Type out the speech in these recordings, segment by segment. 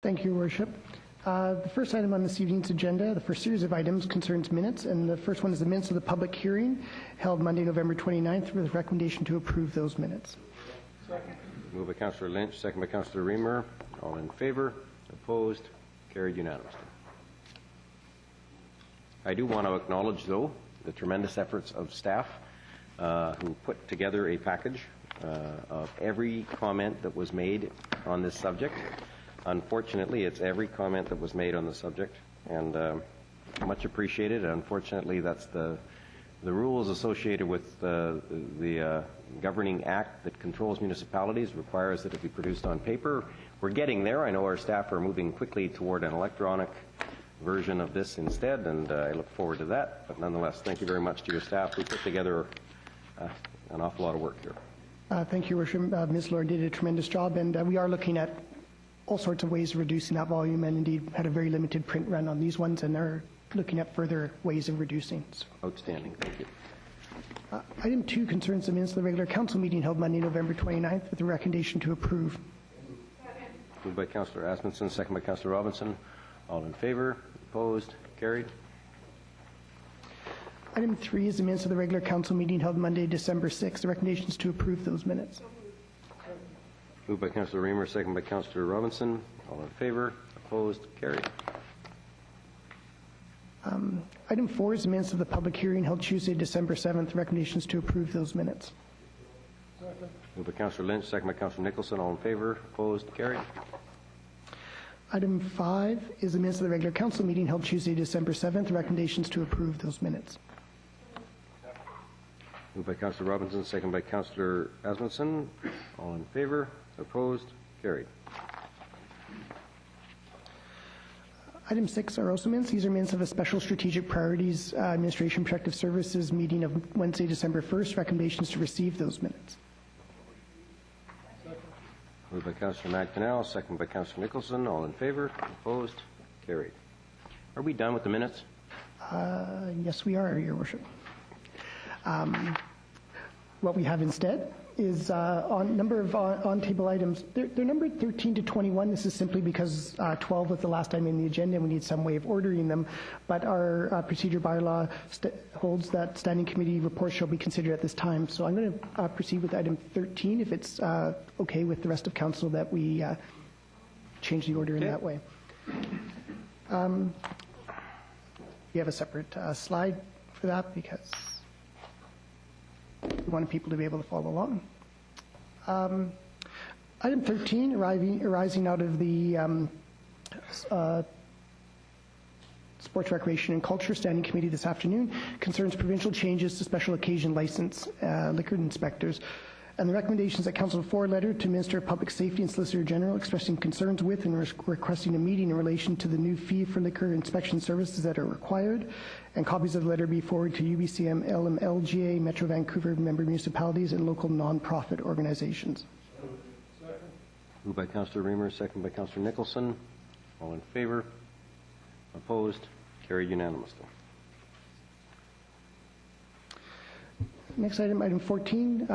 Thank you, Your Worship. The first item on this evening's agenda, the first series of items concerns minutes, and the first one is the minutes of the public hearing held Monday, November 29th, with a recommendation to approve those minutes. Second. Moved by Councillor Lynch, second by Councillor Reamer. All in favour? Opposed? Carried unanimously. I do want to acknowledge, though, the tremendous efforts of staff who put together a package of every comment that was made on this subject. Unfortunately, it's every comment that was made on the subject, and much appreciated. Unfortunately, that's the rules associated with the governing act that controls municipalities requires that it be produced on paper. We're getting there. I know our staff are moving quickly toward an electronic version of this instead, and I look forward to that. But nonetheless, thank you very much to your staff who put together an awful lot of work here. Thank you, Your Worship. Ms. Lord did a tremendous job, and we are looking at all sorts of ways of reducing that volume, and indeed had a very limited print run on these ones, and are looking at further ways of reducing. So. Outstanding. Thank you. Item 2 concerns the minutes of the regular council meeting held Monday, November 29th, with a recommendation to approve. Moved by Councillor Asmundson, second by Councillor Robinson. All in favour? Opposed? Carried. Item 3 is the minutes of the regular council meeting held Monday, December 6th. The recommendation is to approve those minutes. Moved by Councillor Reamer, second by Councillor Robinson. All in favour? Opposed? Carried. Item 4 is the minutes of the public hearing held Tuesday, December 7th. Recommendations to approve those minutes. Moved by Councillor Lynch, second by Councillor Nicholson. All in favour? Opposed? Carried. Item 5 is the minutes of the regular council meeting held Tuesday, December 7th. Recommendations to approve those minutes. Moved by Councillor Robinson, second by Councillor Asmundson. All in favour? Opposed? Carried. Item 6 are also minutes. These are minutes of a special strategic priorities administration protective services meeting of Wednesday, December 1st. Recommendations to receive those minutes. Moved by Councillor McDonnell, second by Councillor Nicholson. All in favour? Opposed? Carried. Are we done with the minutes? Yes, we are, Your Worship. What we have instead is on number of on-table items. They're numbered 13 to 21. This is simply because 12 was the last item in the agenda, and we need some way of ordering them. But our procedure bylaw holds that standing committee reports shall be considered at this time. So I'm going to proceed with item 13, if it's okay with the rest of council that we change the order in that way. We have a separate slide for that because we wanted people to be able to follow along. Item 13, arising out of the Sports, Recreation and Culture Standing Committee this afternoon, concerns provincial changes to special occasion license liquor inspectors, and the recommendations that Council forward letter to Minister of Public Safety and Solicitor General expressing concerns with and requesting a meeting in relation to the new fee for liquor inspection services that are required, and copies of the letter be forwarded to UBCM, LMLGA, Metro Vancouver member municipalities, and local non-profit organizations. Moved by Councillor Reamer, second by Councillor Nicholson. All in favour? Opposed? Carried unanimously. Next item, item 14,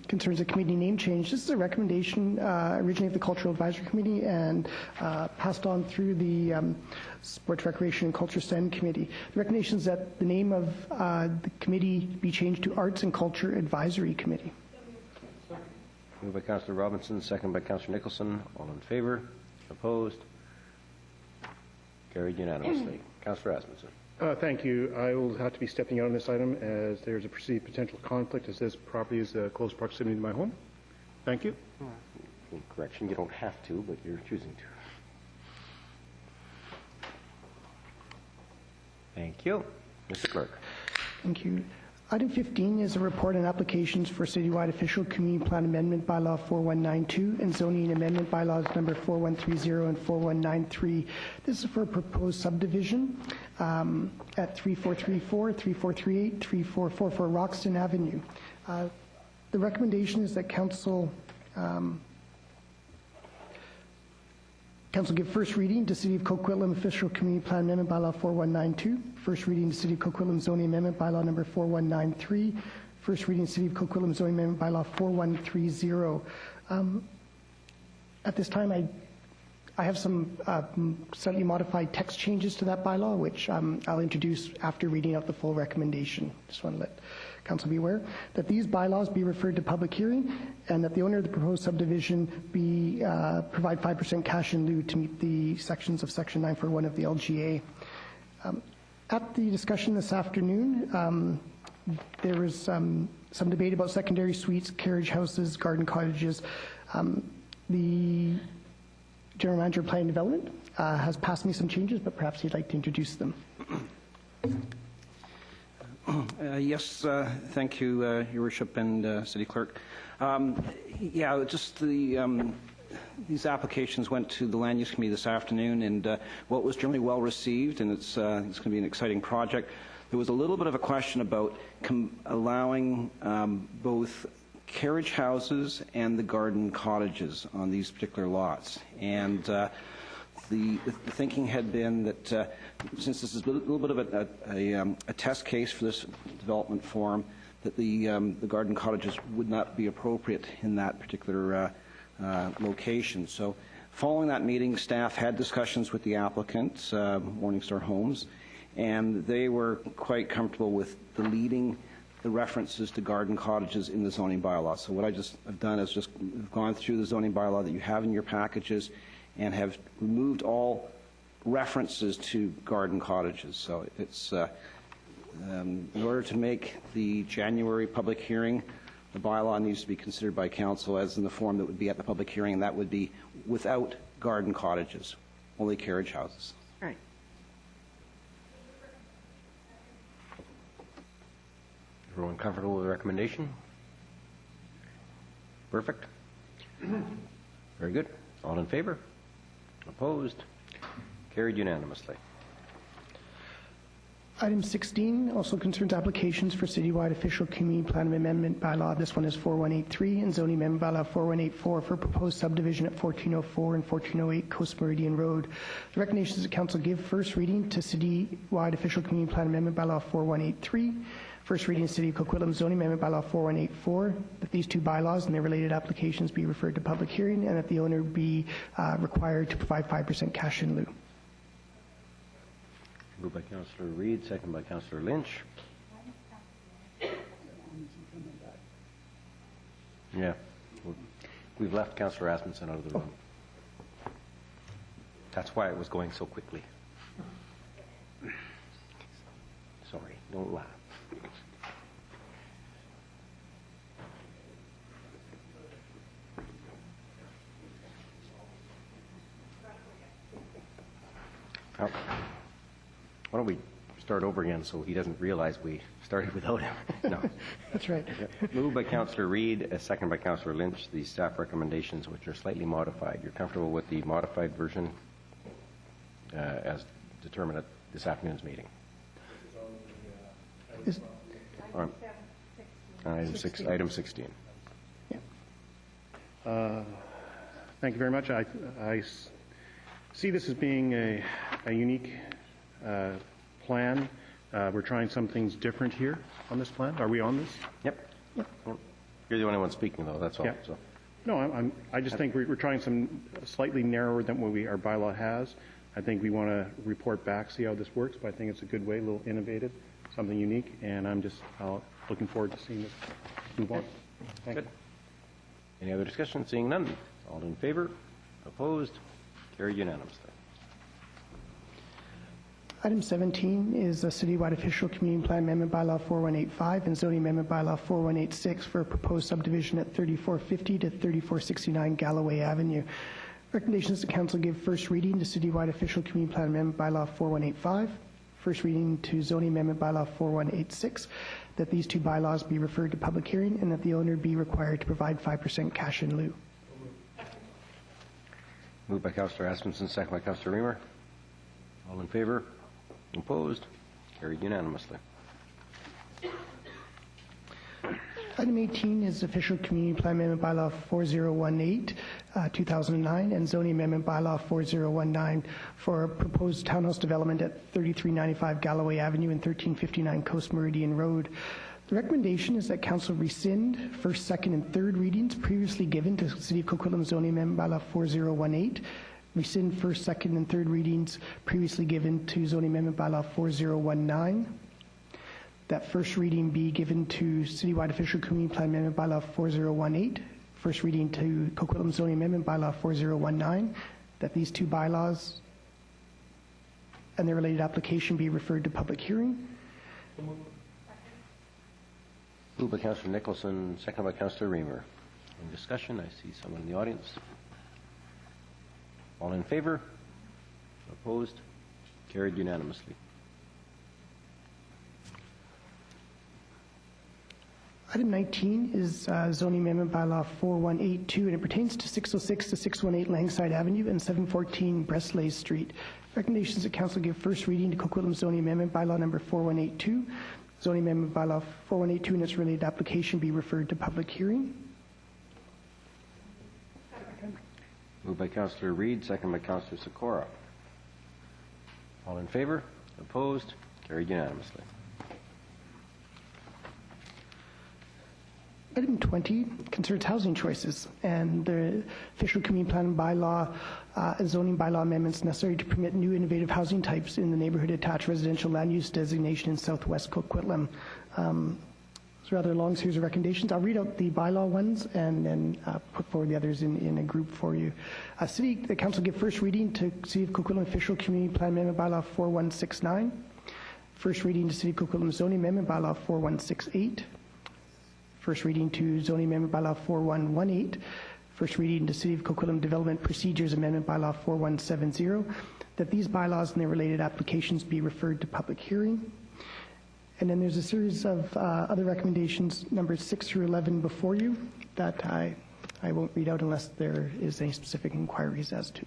concerns a committee name change. This is a recommendation originally of the Cultural Advisory Committee and passed on through the Sports, Recreation and Culture Standing Committee. The recommendation is that the name of the committee be changed to Arts and Culture Advisory Committee. Moved by Councillor Robinson, second by Councillor Nicholson. All in favour? Opposed? Carried unanimously. Councillor Asmundson. Thank you. I will have to be stepping out on this item as there's a perceived potential conflict as this property is close proximity to my home. Thank you. Correction, you don't have to, but you're choosing to. Thank you. Mr. Clerk. Thank you. Item 15 is a report on applications for citywide official community plan amendment bylaw 4192 and zoning amendment bylaws number 4130 and 4193. This is for a proposed subdivision at 3434, 3438, 3444 Roxton Avenue. The recommendation is that Council give first reading to City of Coquitlam Official Community Plan Amendment Bylaw 4192, first reading to City of Coquitlam Zoning Amendment Bylaw number 4193, first reading to City of Coquitlam Zoning Amendment Bylaw 4130. At this time, I have some slightly modified text changes to that bylaw, which I'll introduce after reading out the full recommendation. Just want to let Council be aware that these bylaws be referred to public hearing, and that the owner of the proposed subdivision be provide 5% cash in lieu to meet the sections of Section 941 of the LGA. At the discussion this afternoon, there was some debate about secondary suites, carriage houses, garden cottages. The General Manager of Planning and Development has passed me some changes, but perhaps he'd like to introduce them. Yes, thank you, Your Worship and City Clerk. Yeah, just these applications went to the Land Use Committee this afternoon, and what was generally well received, and it's going to be an exciting project. There was a little bit of a question about allowing both carriage houses and the garden cottages on these particular lots. And the thinking had been that since this is a little bit of a test case for this development form, that the garden cottages would not be appropriate in that particular location. So following that meeting, staff had discussions with the applicant, Morningstar Homes, and they were quite comfortable with deleting the references to garden cottages in the zoning bylaw. So what I just have done is just gone through the zoning bylaw that you have in your packages and have removed all references to garden cottages. So it's in order to make the January public hearing, the bylaw needs to be considered by council as in the form that would be at the public hearing, and that would be without garden cottages, only carriage houses. Right. Everyone comfortable with the recommendation? Perfect. Very good. All in favor? Opposed? Carried unanimously. Item 16 also concerns applications for citywide official community plan amendment bylaw. This one is 4183 and zoning amendment bylaw 4184 for proposed subdivision at 1404 and 1408 Coast Meridian Road. The recommendations of council give first reading to citywide official community plan amendment bylaw 4183. First reading City of Coquitlam zoning amendment bylaw 4184, that these two bylaws and their related applications be referred to public hearing, and that the owner be required to provide 5% cash in lieu. Moved by Councillor Reid, second by Councillor Lynch. Yeah, we've left Councillor Asmussen out of the room. That's why it was going so quickly. Sorry, don't laugh. Oh. Why don't we start over again so he doesn't realize we started without him? No. That's right. Yep. Moved by Councillor Reid, a second by Councillor Lynch, the staff recommendations which are slightly modified. You're comfortable with the modified version as determined at this afternoon's meeting? Item 16. Yeah. Thank you very much. I see this as being a unique plan. We're trying some things different here on this plan. Are we on this? Yep. You're the only one speaking, though. That's all. Yeah. So. No, I just think we're trying some slightly narrower than what our bylaw has. I think we want to report back, see how this works, but I think it's a good way, a little innovative, something unique, and I'm just looking forward to seeing this move on. Thank you. Any other discussion? Seeing none. All in favor? Opposed? Carried unanimously. Item 17 is a citywide official community plan amendment bylaw 4185 and zoning amendment bylaw 4186 for a proposed subdivision at 3450 to 3469 Galloway Avenue. Recommendations to council give first reading to citywide official community plan amendment bylaw 4185, first reading to zoning amendment bylaw 4186, that these two bylaws be referred to public hearing and that the owner be required to provide 5% cash in lieu. Moved by Councillor Asmussen, second by Councillor Reamer. All in favor? Opposed? Carried unanimously. Item 18 is official community plan amendment bylaw 4018, 2009, and zoning amendment bylaw 4019 for proposed townhouse development at 3395 Galloway Avenue and 1359 Coast Meridian Road. The recommendation is that council rescind first, second, and third readings previously given to City of Coquitlam zoning amendment bylaw 4018, rescind first, second, and third readings previously given to zoning amendment bylaw 4019. That first reading be given to citywide official community plan amendment bylaw 4018. First reading to Coquitlam zoning amendment bylaw 4019. That these two bylaws and their related application be referred to public hearing. Moved by Councillor Nicholson, second by Councillor Reamer. In discussion, I see someone in the audience. All in favor? Opposed? Carried unanimously. Item 19 is zoning amendment bylaw 4182, and it pertains to 606 to 618 Langside Avenue and 714 Breslay Street. Recommendations that council give first reading to Coquitlam zoning amendment bylaw number 4182. Zoning amendment bylaw 4182 and its related application be referred to public hearing. Moved by Councillor Reid, second by Councillor Sikora. All in favor? Opposed? Carried unanimously. Item 20 concerns housing choices and the official community plan bylaw and zoning bylaw amendments necessary to permit new innovative housing types in the neighborhood attached residential land use designation in southwest Coquitlam. It's a rather long series of recommendations. I'll read out the bylaw ones and then put forward the others in a group for you. The council give first reading to City of Coquitlam official community plan amendment bylaw 4169. First reading to City of Coquitlam zoning amendment bylaw 4168. First reading to zoning amendment bylaw 4118. First reading to City of Coquitlam Development Procedures Amendment bylaw 4170. That these bylaws and their related applications be referred to public hearing. And then there's a series of other recommendations, numbers 6 through 11 before you, that I won't read out unless there is any specific inquiries as to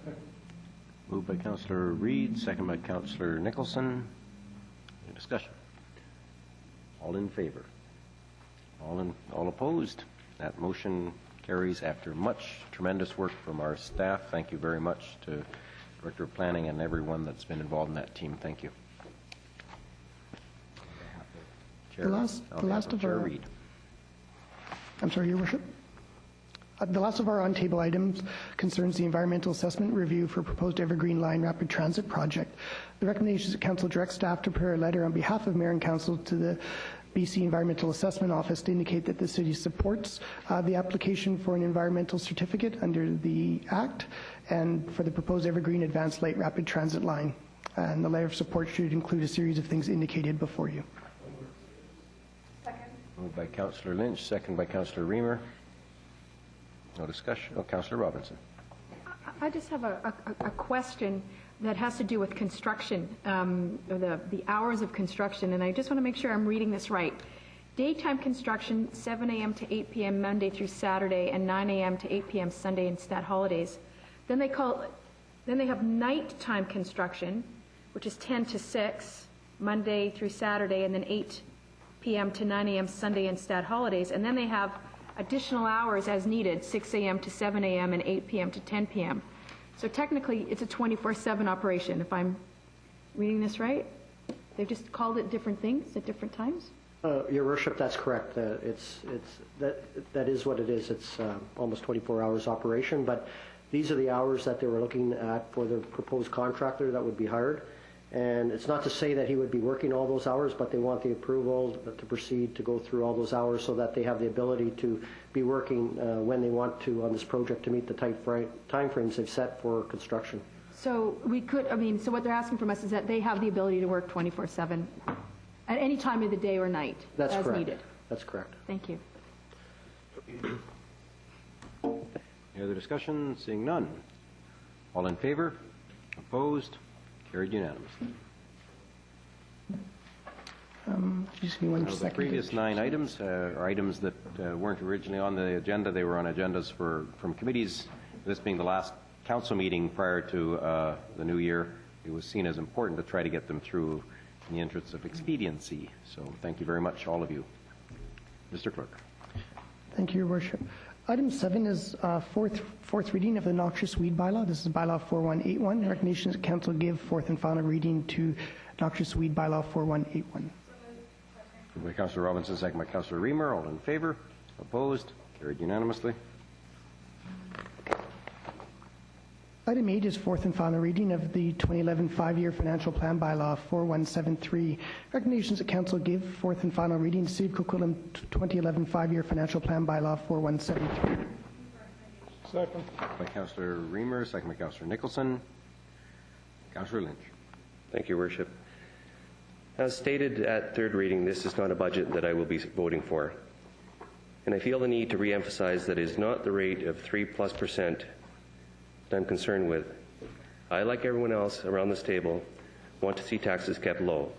them. Moved by Councillor Reid, second by Councillor Nicholson. Any discussion? All in favor? All opposed? That motion carries after much tremendous work from our staff. Thank you very much to Director of Planning and everyone that's been involved in that team. Thank you. The last of our, Reid. I'm sorry, Your Worship. The last of our on-table items concerns the environmental assessment review for proposed Evergreen Line Rapid Transit project. The recommendation is that Council direct staff to prepare a letter on behalf of Mayor and Council to the BC Environmental Assessment Office to indicate that the city supports the application for an environmental certificate under the Act and for the proposed Evergreen Advanced Light Rapid Transit Line. And the letter of support should include a series of things indicated before you. Moved by Councillor Lynch, second by Councillor Reamer. No discussion. Oh, Councillor Robinson. I just have a question that has to do with construction, the hours of construction, and I just want to make sure I'm reading this right. Daytime construction, 7 a.m. to 8 p.m. Monday through Saturday, and 9 a.m. to 8 p.m. Sunday and stat holidays. Then they have nighttime construction, which is 10 to 6 Monday through Saturday, and then 8 p.m. to 9 a.m. Sunday and stat holidays, and then they have additional hours as needed, 6 a.m. to 7 a.m. and 8 p.m. to 10 p.m. So technically, it's a 24/7 operation, if I'm reading this right? They've just called it different things at different times? Your Worship, that's correct. That is what it is. It's almost 24 hours operation, but these are the hours that they were looking at for the proposed contractor that would be hired. And it's not to say that he would be working all those hours, but they want the approval to proceed to go through all those hours so that they have the ability to be working when they want to on this project to meet the tight time frames they've set for construction. So we could, so what they're asking from us is that they have the ability to work 24/7 at any time of the day or night as correct. Needed. That's correct. Thank you. Any other discussion? Seeing none. All in favor? Opposed? Carried unanimously. Just give me one The second. previous 9 items are items that weren't originally on the agenda. They were on agendas from committees. This being the last council meeting prior to the new year, it was seen as important to try to get them through in the interests of expediency. So thank you very much, all of you. Mr. Clerk. Thank you, Your Worship. Item 7 is fourth reading of the Noxious Weed Bylaw. This is Bylaw 4181. The recommendation is that Council give fourth and final reading to Noxious Weed Bylaw 4181. Moved by Councillor Robinson, second by Councillor Reamer. All in favor? Opposed? Carried unanimously. Item 8 is fourth and final reading of the 2011 5-year financial plan bylaw 4173. Recommendations that Council give fourth and final reading, City of Coquitlam 2011 5-year financial plan bylaw 4173. Second. By Councillor Reamer, second by Councillor Nicholson. Councillor Lynch. Thank you, Worship. As stated at third reading, this is not a budget that I will be voting for. And I feel the need to re-emphasize that it is not the rate of 3+% that I'm concerned with. I, like everyone else around this table, want to see taxes kept low.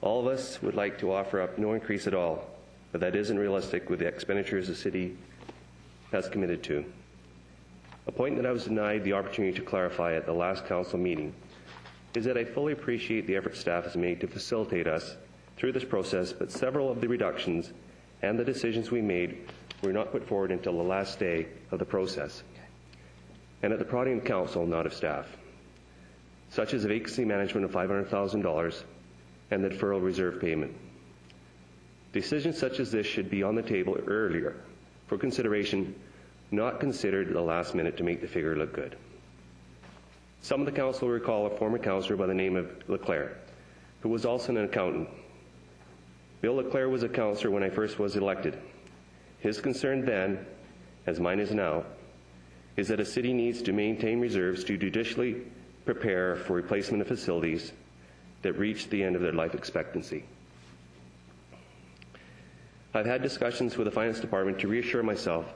All of us would like to offer up no increase at all, but that isn't realistic with the expenditures the city has committed to. A point that I was denied the opportunity to clarify at the last council meeting is that I fully appreciate the effort staff has made to facilitate us through this process, but several of the reductions and the decisions we made were not put forward until the last day of the process, and at the prodding of council, not of staff, such as the vacancy management of $500,000 and the deferral reserve payment. Decisions such as this should be on the table earlier for consideration, not considered at the last minute to make the figure look good. Some of the council will recall a former councillor by the name of Leclerc, who was also an accountant. Bill Leclerc was a councillor when I first was elected. His concern then, as mine is now, is that a city needs to maintain reserves to judiciously prepare for replacement of facilities that reach the end of their life expectancy. I've had discussions with the Finance Department to reassure myself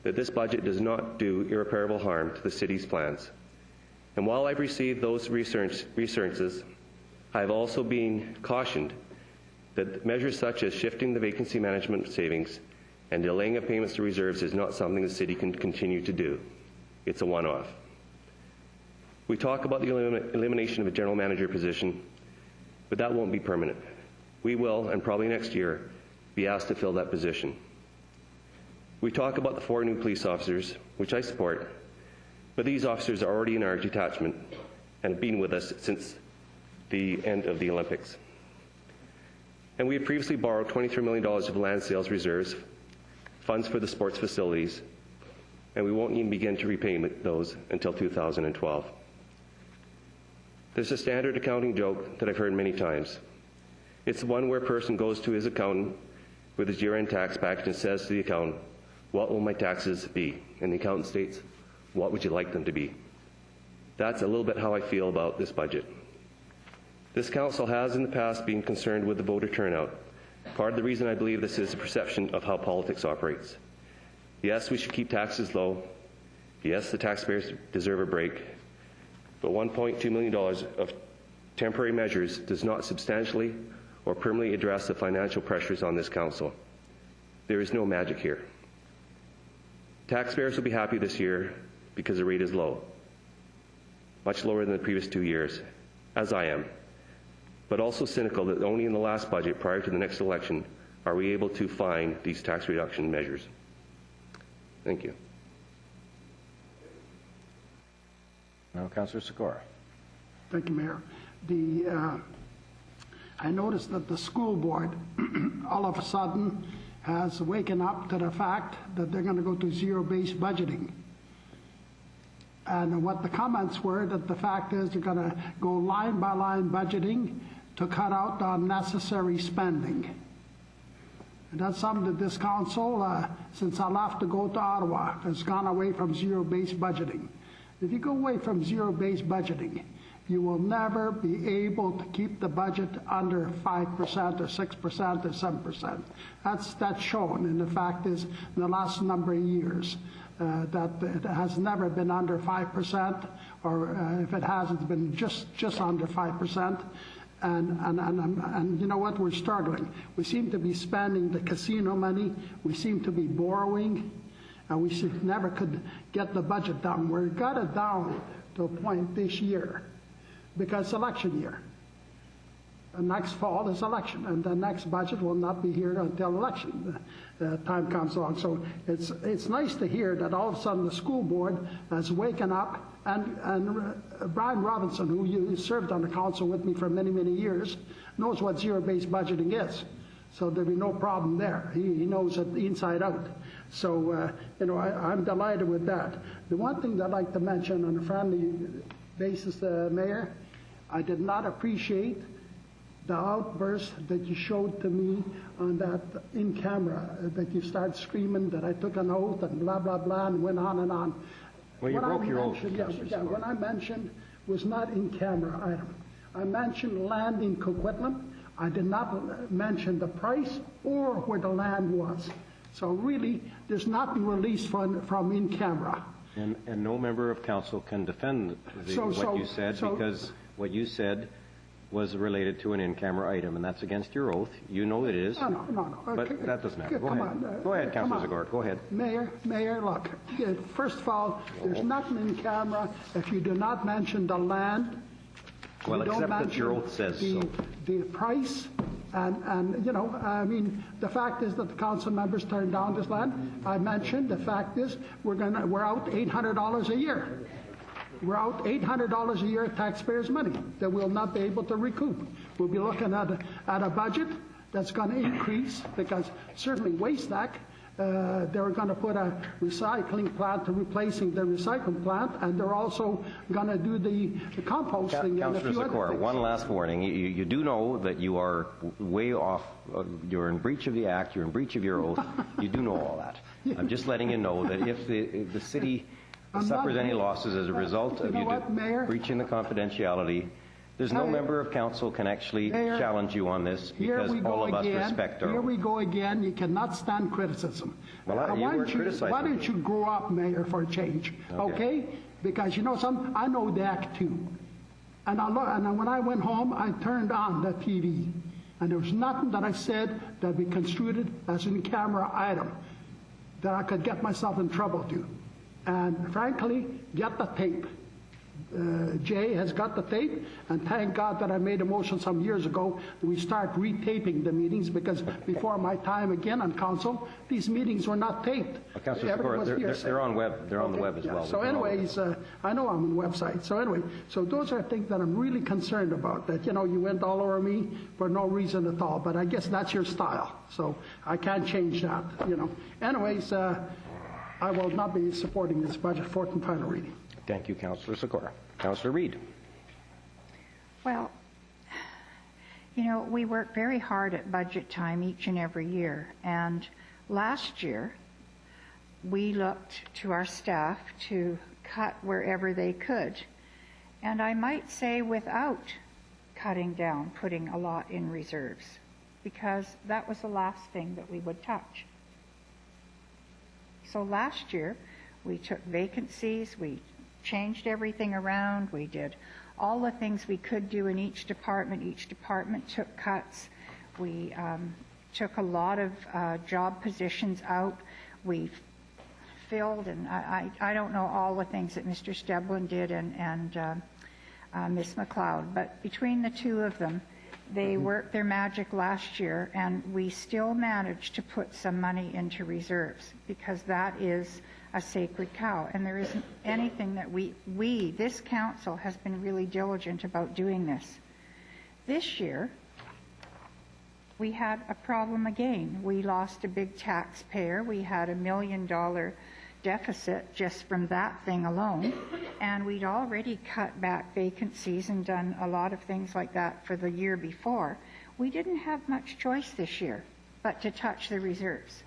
that this budget does not do irreparable harm to the city's plans. And while I've received those reassurances, I've also been cautioned that measures such as shifting the vacancy management savings and delaying of payments to reserves is not something the city can continue to do. It's a one-off. We talk about the elimination of a general manager position, but that won't be permanent. We will, and probably next year, be asked to fill that position. We talk about the 4 new police officers, which I support, but these officers are already in our detachment and have been with us since the end of the Olympics. And we had previously borrowed $23 million of land sales reserves, funds for the sports facilities, and we won't even begin to repay those until 2012. There's a standard accounting joke that I've heard many times. It's the one where a person goes to his accountant with his year-end tax package and says to the accountant, "What will my taxes be?" And the accountant states, "What would you like them to be?" That's a little bit how I feel about this budget. This council has in the past been concerned with the voter turnout. Part of the reason I believe this is a perception of how politics operates. Yes, we should keep taxes low. Yes, the taxpayers deserve a break. But $1.2 million of temporary measures does not substantially or permanently address the financial pressures on this council. There is no magic here. Taxpayers will be happy this year because the rate is low, much lower than the previous 2 years, as I am, but also cynical that only in the last budget prior to the next election are we able to find these tax reduction measures. Thank you. Now, Councillor Sikora. Thank you, Mayor. I noticed that the school board all of a sudden has waken up to the fact that they're going to go to zero-based budgeting. And what the comments were, that the fact is they're going to go line by line budgeting to cut out the unnecessary spending. And that's something that this council, since I left to go to Ottawa, has gone away from zero-based budgeting. If you go away from zero-based budgeting, you will never be able to keep the budget under 5% or 6% or 7%. That's shown, and the fact is, in the last number of years, that it has never been under 5%, or if it has, it's been just under 5%. And you know what? We're struggling. We seem to be spending the casino money. We seem to be borrowing, and we never could get the budget down. We got it down to a point this year, because it's election year. And next fall is election, and the next budget will not be here until election time comes along. So it's nice to hear that all of a sudden the school board has waken up, and Brian Robinson, who served on the council with me for many, many years, knows what zero-based budgeting is. So there'll be no problem there. He knows it inside out. So, I'm delighted with that. The one thing that I'd like to mention on a friendly basis, Mayor, I did not appreciate the outburst that you showed to me on that in camera, that you started screaming that I took an oath and blah, blah, blah, and went on and on. Well, you broke your oath. What I mentioned was not in camera item. I mentioned land in Coquitlam. I did not mention the price or where the land was. So really, there's nothing released from in camera. And no member of council can defend what you said, because what you said was related to an in-camera item, and that's against your oath. You know it is. No. But that doesn't matter. Go ahead. Go ahead, Councillor Zagor. Go ahead. Mayor, look, first of all, there's nothing in camera if you do not mention the land. Well, except that your oath says so. The price, and the fact is that the council members turned down this land. I mentioned the fact is we're out $800 a year. We're out $800 a year of taxpayers' money that we'll not be able to recoup. We'll be looking at a budget that's going to increase, because certainly waste stack, they're going to put a recycling plant to replacing the recycling plant, and they're also going to do the composting and a few other things. One last warning. You do know that you are way off. You're in breach of the act. You're in breach of your oath. You do know all that. I'm just letting you know that if the city suffers any losses as a result of you breaching the confidentiality, there's no member of council can actually challenge you on this, because all of us respect our oath. Here we go again. You cannot stand criticism. Well, you were criticizing. Why don't you grow up, Mayor, for a change, okay? Because I know the act too. And when I went home, I turned on the TV, and there was nothing that I said that be construed as an in-camera item that I could get myself in trouble to. And frankly, get the tape. Jay has got the tape, and thank God that I made a motion some years ago that we start retaping the meetings, because before my time again on council, these meetings were not taped. They're on web. They're on the web as well. So anyways, I know I'm on the website. So anyway, those are things that I'm really concerned about, that, you went all over me for no reason at all. But I guess that's your style, so I can't change that, Anyways, I will not be supporting this budget, fourth and final reading. Thank you, Councillor Sikora. Councillor Reid. Well, we work very hard at budget time each and every year. And last year, we looked to our staff to cut wherever they could. And I might say without cutting down, putting a lot in reserves, because that was the last thing that we would touch. So last year, we took vacancies, we changed everything around, we did all the things we could do in each department. Each department took cuts. We took a lot of job positions out. We filled, and I don't know all the things that Mr. Steblin did and Ms. McLeod, but between the two of them, they worked their magic last year, and we still managed to put some money into reserves, because that is a sacred cow, and there isn't anything that this council has been really diligent about doing this. This year, we had a problem again. We lost a big taxpayer. We had $1 million deficit just from that thing alone, and we'd already cut back vacancies and done a lot of things like that for the year before. We didn't have much choice this year but to touch the reserves.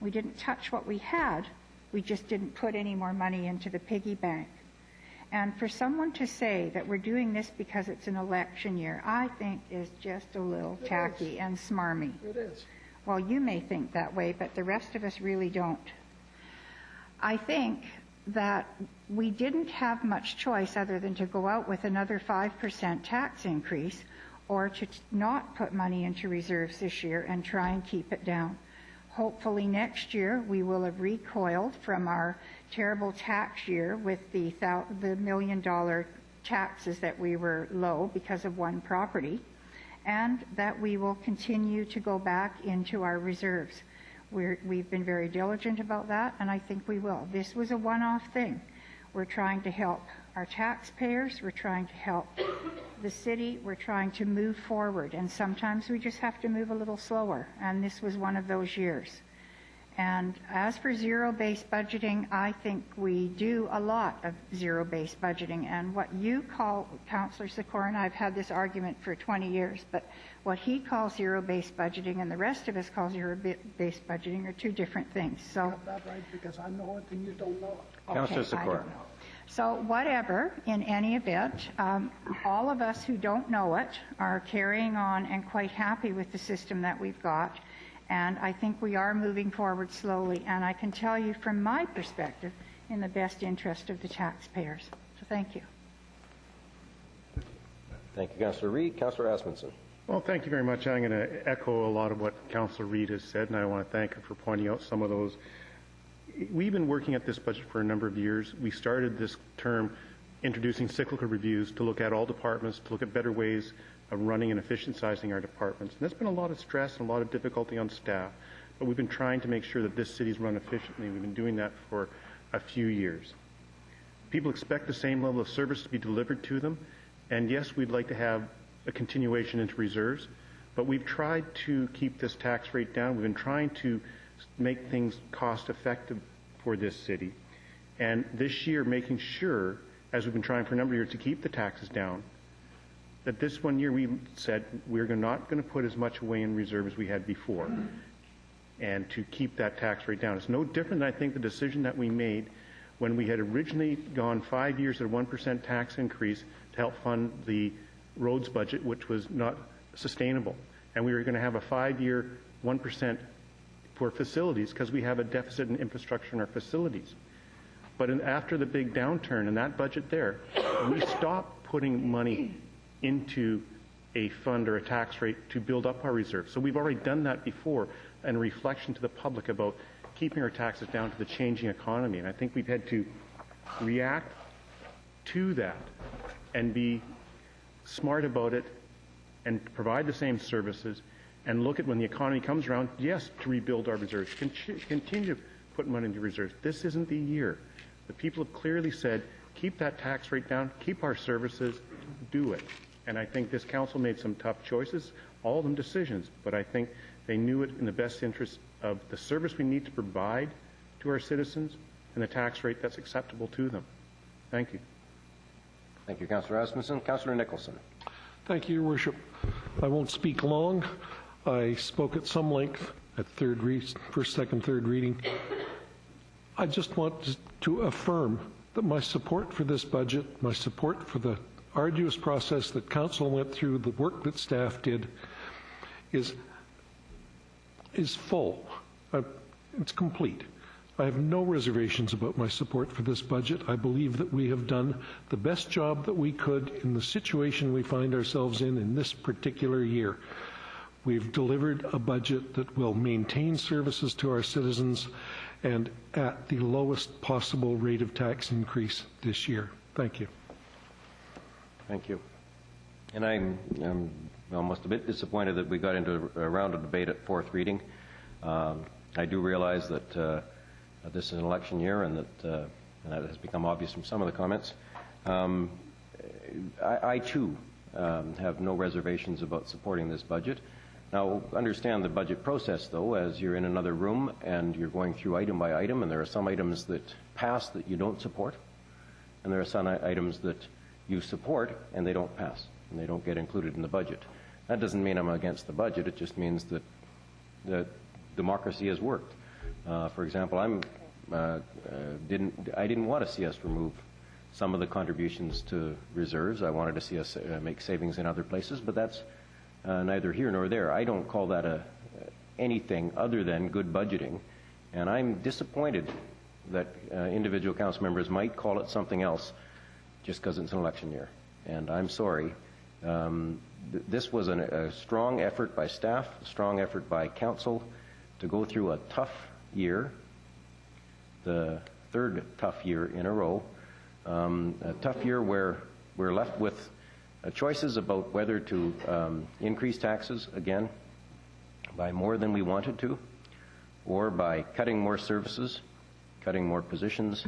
We didn't touch what we had. We just didn't put any more money into the piggy bank. And for someone to say that we're doing this because it's an election year, I think is just a little tacky and smarmy. It is. Well, you may think that way, but the rest of us really don't. I think that we didn't have much choice other than to go out with another 5% tax increase, or to not put money into reserves this year and try and keep it down. Hopefully next year we will have recoiled from our terrible tax year with the $1 million taxes that we were low because of one property, and that we will continue to go back into our reserves. We've been very diligent about that, and I think we will. This was a one-off thing. We're trying to help our taxpayers, we're trying to help the city, we're trying to move forward, and sometimes we just have to move a little slower, and this was one of those years. And as for zero-based budgeting, I think we do a lot of zero-based budgeting, and what you call, Councillor Sikora, and I've had this argument for 20 years, but what he calls zero-based budgeting and the rest of us call zero-based budgeting are two different things. So Got that right, because I know it and you don't know it. Councillor I Sikora. don't know. So whatever, in any event, all of us who don't know it are carrying on and quite happy with the system that we've got. And I think we are moving forward slowly. And I can tell you from my perspective, in the best interest of the taxpayers. So thank you. Thank you, Councillor Reid. Councillor Asmundson. Well, thank you very much. I'm going to echo a lot of what Councillor Reid has said, and I want to thank her for pointing out some of those. We've been working at this budget for a number of years. We started this term introducing cyclical reviews to look at all departments, to look at better ways of running and efficientizing our departments. And there's been a lot of stress and a lot of difficulty on staff, but we've been trying to make sure that this city's run efficiently. We've been doing that for a few years. People expect the same level of service to be delivered to them, and yes, we'd like to have a continuation into reserves, but we've tried to keep this tax rate down. We've been trying to make things cost effective for this city. And this year, making sure, as we've been trying for a number of years, to keep the taxes down, that this one year we said we're not going to put as much away in reserve as we had before, and to keep that tax rate down. It's no different than, I think, the decision that we made when we had originally gone 5 years at a 1% tax increase to help fund the roads budget, which was not sustainable. And we were going to have a 5-year 1% for facilities because we have a deficit in infrastructure in our facilities. But after the big downturn in that budget there, we stopped putting money into a fund or a tax rate to build up our reserves. So we've already done that before, and a reflection to the public about keeping our taxes down to the changing economy. And I think we've had to react to that and be smart about it and provide the same services and look at when the economy comes around, yes, to rebuild our reserves, continue to put money into reserves. This isn't the year. The people have clearly said, keep that tax rate down, keep our services, do it. And I think this council made some tough choices, all of them decisions, but I think they knew it in the best interest of the service we need to provide to our citizens and the tax rate that's acceptable to them. Thank you. Thank you, Councillor Asmundson. Councillor Nicholson. Thank you, Your Worship. I won't speak long. I spoke at some length at first, second, third reading. I just want to affirm that my support for this budget, my support for the arduous process that Council went through, the work that staff did, is full. It's complete. I have no reservations about my support for this budget. I believe that we have done the best job that we could in the situation we find ourselves in this particular year. We've delivered a budget that will maintain services to our citizens and at the lowest possible rate of tax increase this year. Thank you. Thank you. And I'm almost a bit disappointed that we got into a round of debate at fourth reading. I do realize that this is an election year and that has become obvious from some of the comments. I too have no reservations about supporting this budget. Now, understand the budget process, though, as you're in another room and you're going through item by item, and there are some items that pass that you don't support, and there are some items that you support and they don't pass, and they don't get included in the budget. That doesn't mean I'm against the budget. It just means that democracy has worked. For example, I didn't want to see us remove some of the contributions to reserves. I wanted to see us make savings in other places, but that's neither here nor there. I don't call that anything other than good budgeting, and I'm disappointed that individual council members might call it something else just because it's an election year. And I'm sorry. This was a strong effort by staff, a strong effort by council to go through a tough year, the third tough year in a row, a tough year where we're left with choices about whether to increase taxes again by more than we wanted to, or by cutting more services, cutting more positions,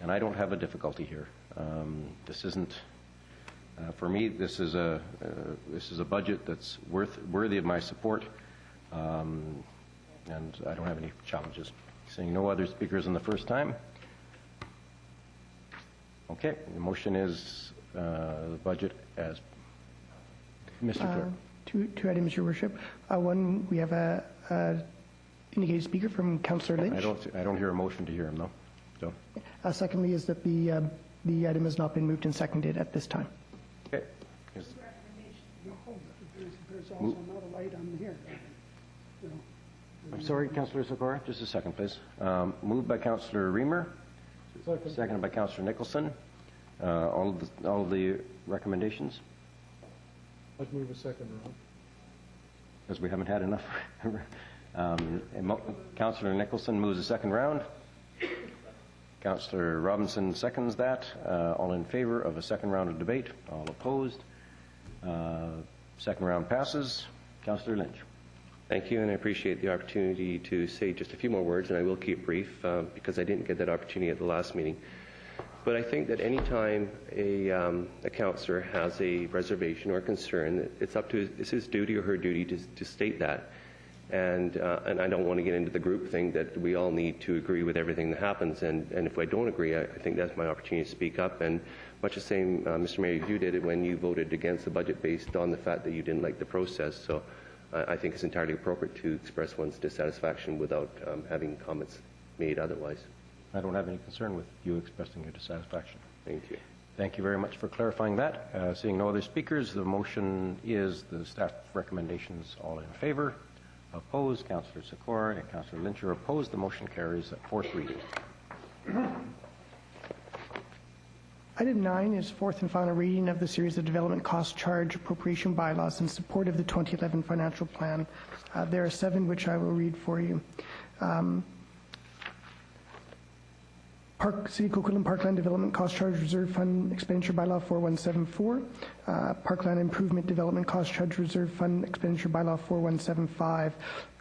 and I don't have a difficulty here. This isn't, for me, this is a budget that's worthy of my support, and I don't have any challenges. Seeing no other speakers in the first time. Okay, the motion is the budget as Mr. Clerk. Two items, Your Worship. One, we have a indicated speaker from Councillor Lynch. I don't hear a motion to hear him, though. So. Secondly, is that the item has not been moved and seconded at this time. Okay. There's also not a light on here. I'm sorry, Councillor Sikora. Just a second, please. Moved by Councillor Reamer, seconded by Councillor Nicholson. All of the recommendations. Let's move a second round. Because we haven't had enough. Councillor Nicholson moves a second round. Councillor Robinson seconds that. All in favor of a second round of debate? All opposed? Second round passes. Councillor Lynch. Thank you, and I appreciate the opportunity to say just a few more words, and I will keep brief because I didn't get that opportunity at the last meeting. But I think that any time a councillor has a reservation or concern, it's his duty or her duty to state that. And I don't want to get into the group thing that we all need to agree with everything that happens. And if I don't agree, I think that's my opportunity to speak up. And much the same, Mr. Mayor, you did it when you voted against the budget based on the fact that you didn't like the process. So I think it's entirely appropriate to express one's dissatisfaction without having comments made otherwise. I don't have any concern with you expressing your dissatisfaction. Thank you. Thank you very much for clarifying that. Seeing no other speakers, the motion is the staff recommendations. All in favor? Opposed? Councillor Sikora and Councillor Lynch are opposed. The motion carries at fourth reading. Item 9 is fourth and final reading of the series of development cost charge appropriation bylaws in support of the 2011 financial plan. There are 7 which I will read for you. City Coquitlam Parkland Development Cost Charge Reserve Fund Expenditure Bylaw 4174, Parkland Improvement Development Cost Charge Reserve Fund Expenditure Bylaw 4175,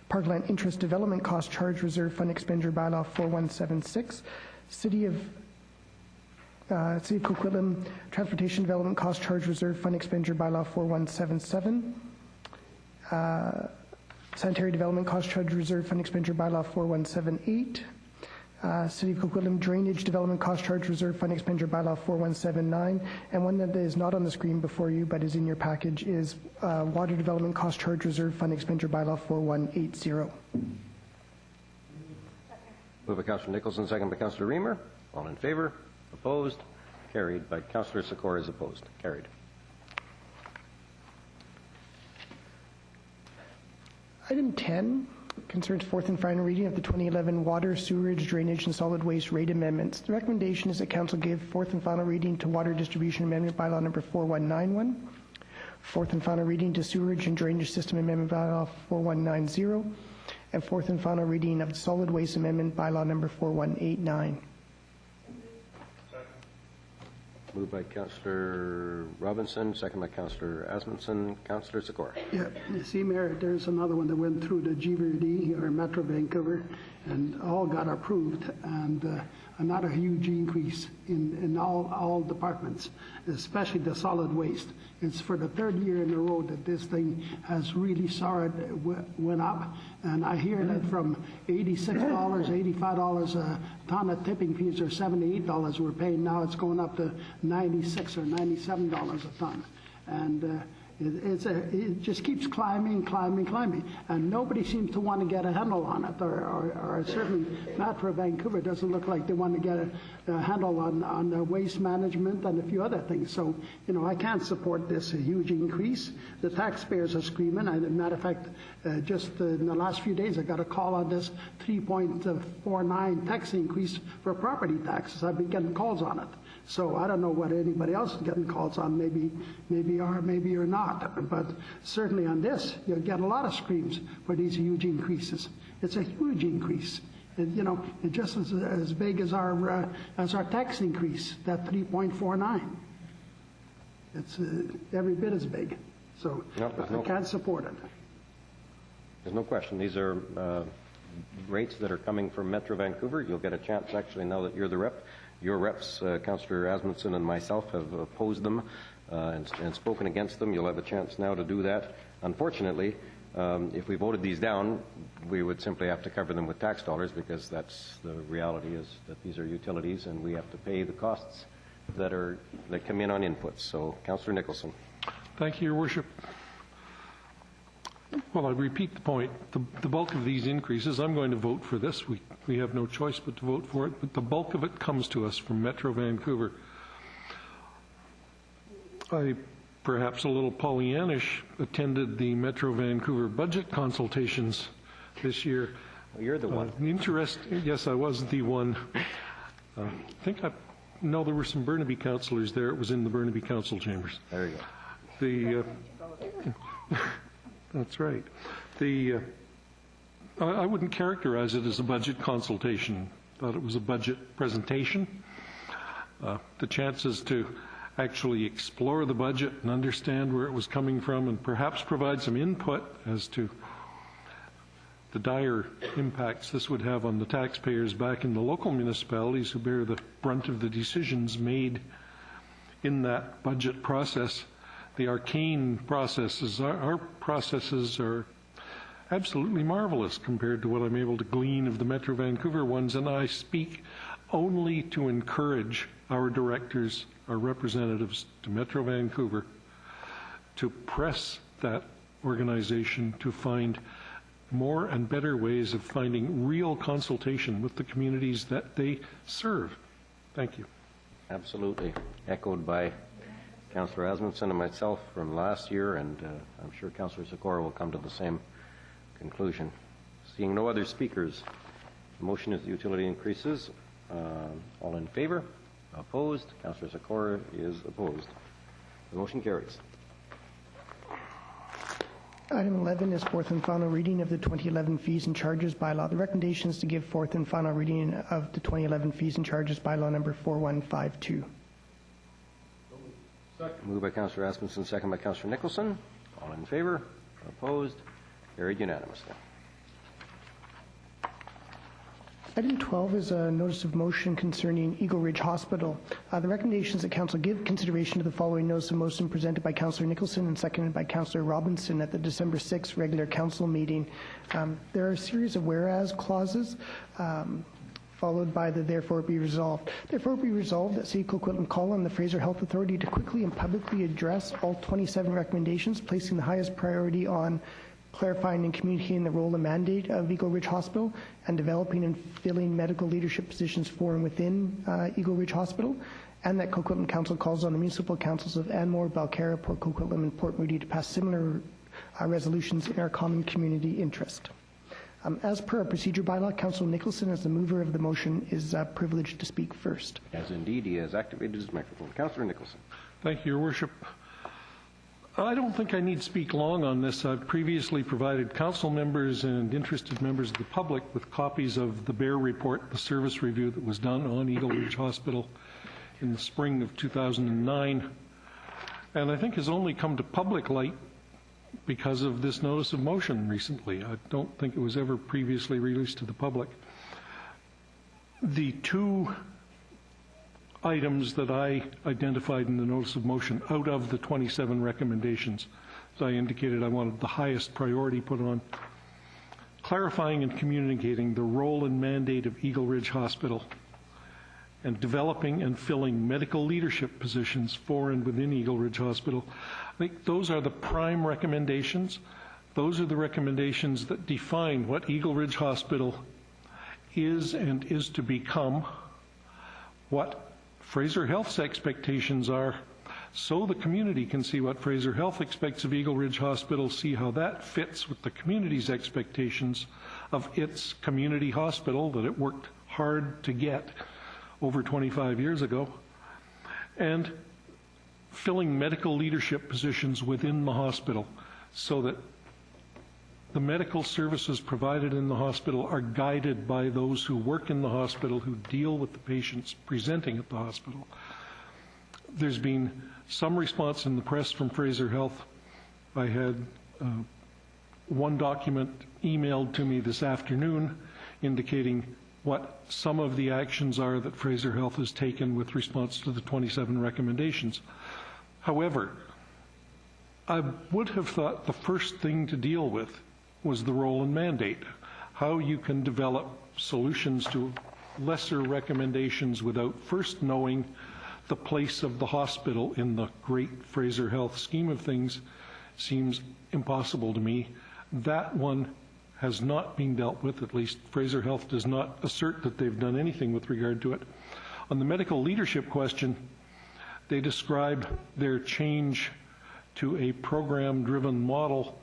Parkland Interest Development Cost Charge Reserve Fund Expenditure Bylaw 4176, City of Coquitlam Transportation Development Cost Charge Reserve Fund Expenditure Bylaw 4177, Sanitary Development Cost Charge Reserve Fund Expenditure Bylaw 4178, City of Coquitlam Drainage Development Cost Charge Reserve Fund Expenditure Bylaw 4179, and one that is not on the screen before you but is in your package is Water Development Cost Charge Reserve Fund Expenditure Bylaw 4180. Moved by Councillor Nicholson, second by Councillor Reamer. All in favor? Opposed? Carried. By Councillor Sikora is opposed. Carried. Item 10 concerns fourth and final reading of the 2011 Water, Sewerage, Drainage, and Solid Waste Rate Amendments. The recommendation is that Council give fourth and final reading to Water Distribution Amendment Bylaw number 4191, fourth and final reading to Sewerage and Drainage System Amendment Bylaw 4190, and fourth and final reading of the Solid Waste Amendment Bylaw number 4189. Moved by Councillor Robinson, second by Councillor Asmundson. Councillor Sikora. Yeah, you see, Mayor, there's another one that went through the GVD or Metro Vancouver and all got approved, and not a huge increase in all departments, especially the solid waste. It's for the third year in a row that this thing has really went up, and I hear that from $86, $85 a ton of tipping fees, or $78 we're paying now, it's going up to $96 or $97 a ton, and it just keeps climbing, and nobody seems to want to get a handle on it, or certainly Metro Vancouver doesn't look like they want to get a handle on the waste management and a few other things. So, I can't support this huge increase. The taxpayers are screaming. As a matter of fact, just in the last few days, I got a call on this 3.49 tax increase for property taxes. I've been getting calls on it. So I don't know what anybody else is getting calls on. Maybe you're not. But certainly on this, you'll get a lot of screams for these huge increases. It's a huge increase. It's just as big as our tax increase, that 3.49. It's every bit as big. So I can't support it. There's no question. These are rates that are coming from Metro Vancouver. You'll get a chance, actually, now that you're the rep, Your reps, Councillor Asmundson and myself, have opposed them and spoken against them. You'll have a chance now to do that. Unfortunately, if we voted these down, we would simply have to cover them with tax dollars, because that's the reality, is that these are utilities and we have to pay the costs that come in on inputs. So, Councillor Nicholson. Thank you, Your Worship. Well, I repeat the point. The bulk of these increases, I'm going to vote for this. We have no choice but to vote for it, but the bulk of it comes to us from Metro Vancouver. I, perhaps a little Pollyannish, attended the Metro Vancouver budget consultations this year. Well, you're the one. Yes, I was the one. No, there were some Burnaby councillors there. It was in the Burnaby council chambers. There you go. That's right. I wouldn't characterize it as a budget consultation. I thought it was a budget presentation. The chances to actually explore the budget and understand where it was coming from and perhaps provide some input as to the dire impacts this would have on the taxpayers back in the local municipalities who bear the brunt of the decisions made in that budget process. The arcane processes, our processes are absolutely marvelous compared to what I'm able to glean of the Metro Vancouver ones, and I speak only to encourage our directors, our representatives to Metro Vancouver, to press that organization to find more and better ways of finding real consultation with the communities that they serve. Thank you. Absolutely. Echoed by Councillor Asmundson and myself from last year, and I'm sure Councillor Sikora will come to the same conclusion. Seeing no other speakers, the motion is the utility increases. All in favor? Opposed? Councillor Sikora is opposed. The motion carries. Item 11 is fourth and final reading of the 2011 fees and charges bylaw. The recommendation is to give fourth and final reading of the 2011 fees and charges bylaw number 4152. Moved by Councillor Asmundson, second by Councillor Nicholson. All in favor? Opposed? Carried unanimously. Item 12 is a notice of motion concerning Eagle Ridge Hospital. The recommendations that Council give consideration to the following notice of motion presented by Councillor Nicholson and seconded by Councillor Robinson at the December 6th regular Council meeting. There are a series of whereas clauses followed by the therefore be resolved. Therefore be resolved that City of Coquitlam call on the Fraser Health Authority to quickly and publicly address all 27 recommendations, placing the highest priority on clarifying and communicating the role and mandate of Eagle Ridge Hospital and developing and filling medical leadership positions for and within Eagle Ridge Hospital, and that Coquitlam Council calls on the municipal councils of Anmore, Balcarra, Port Coquitlam, and Port Moody to pass similar resolutions in our common community interest. As per our procedure bylaw, Councillor Nicholson, as the mover of the motion, is privileged to speak first. As indeed he has activated his microphone. Councillor Nicholson. Thank you, Your Worship. I don't think I need to speak long on this. I've previously provided council members and interested members of the public with copies of the BEAR report, the service review that was done on Eagle Ridge Hospital in the spring of 2009, and I think has only come to public light because of this notice of motion recently. I don't think it was ever previously released to the public. The two items that I identified in the notice of motion out of the 27 recommendations, as I indicated, I wanted the highest priority put on clarifying and communicating the role and mandate of Eagle Ridge Hospital and developing and filling medical leadership positions for and within Eagle Ridge Hospital. I think those are the prime recommendations. Those are the recommendations that define what Eagle Ridge Hospital is and is to become, what Fraser Health's expectations are, so the community can see what Fraser Health expects of Eagle Ridge Hospital, see how that fits with the community's expectations of its community hospital that it worked hard to get over 25 years ago, and filling medical leadership positions within the hospital so that the medical services provided in the hospital are guided by those who work in the hospital, who deal with the patients presenting at the hospital. There's been some response in the press from Fraser Health. I had one document emailed to me this afternoon indicating what some of the actions are that Fraser Health has taken with response to the 27 recommendations. However, I would have thought the first thing to deal with was the role and mandate, how you can develop solutions to lesser recommendations without first knowing the place of the hospital in the great Fraser Health scheme of things seems impossible to me. That one has not been dealt with, at least Fraser Health does not assert that they've done anything with regard to it. On the medical leadership question, they describe their change to a program-driven model